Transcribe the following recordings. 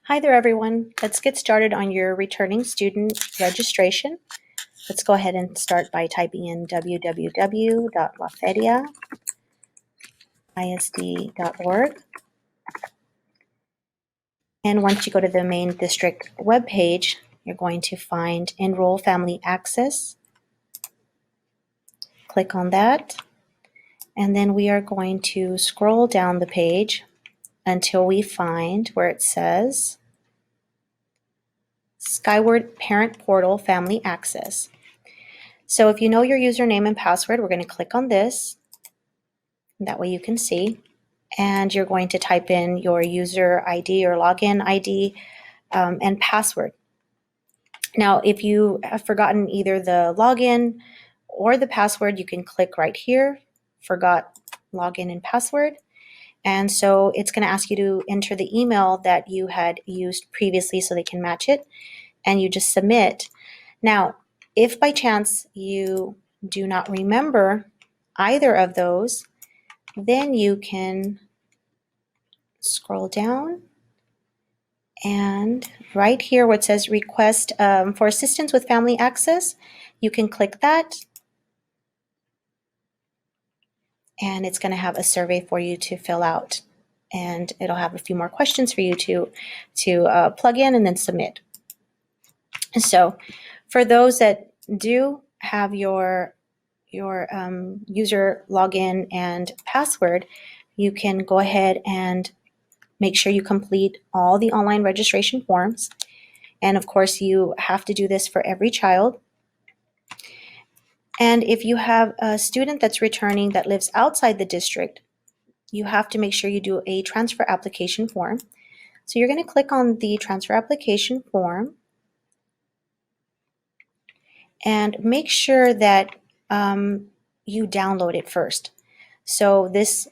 Hi there, everyone. Let's get started on your returning student registration. Let's go ahead and start by typing in www.laferiaisd.org. And once you go to the main district webpage, you're going to find Enroll Family Access. Click on that. And then we are going to scroll down the page until we find where it says Skyward Parent Portal Family Access. So if you know your username and password, we're going to click on this. That way you can see. And you're going to type in your user ID or login ID and password. Now, if you have forgotten either the login or the password, you can click right here, Forgot Login and Password. And so it's going to ask you to enter the email that you had used previously so they can match it. And you just submit. Now, if by chance you do not remember either of those, then you can scroll down and right here where it says request for assistance with family access, you can click that and it's going to have a survey for you to fill out, and it'll have a few more questions for you to plug in and then submit. So for those that do have your user login and password, you can go ahead and make sure you complete all the online registration forms. And of course, you have to do this for every child. And if you have a student that's returning that lives outside the district, you have to make sure you do a transfer application form. So you're going to click on the transfer application form and make sure that you download it first. So this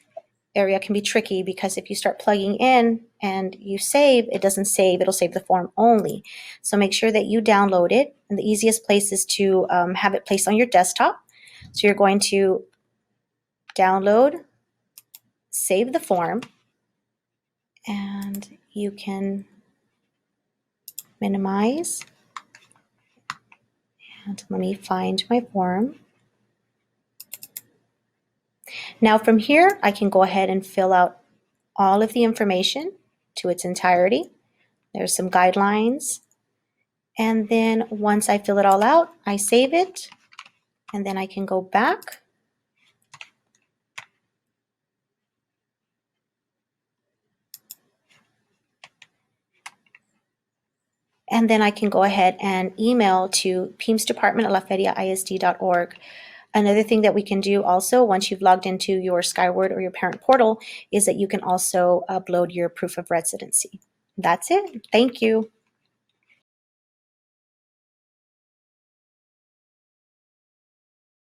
area can be tricky because if you start plugging in and you save, it doesn't save, it'll save the form only. So make sure that you download it, and the easiest place is to have it placed on your desktop. So you're going to download, save the form, and you can minimize. And let me find my form. Now from here, I can go ahead and fill out all of the information to its entirety. There's some guidelines. And then once I fill it all out, I save it, and then I can go back. And then I can go ahead and email to peamsdepartment@laferiaisd.org. Another thing that we can do also once you've logged into your Skyward or your parent portal is that you can also upload your proof of residency. That's it. Thank you.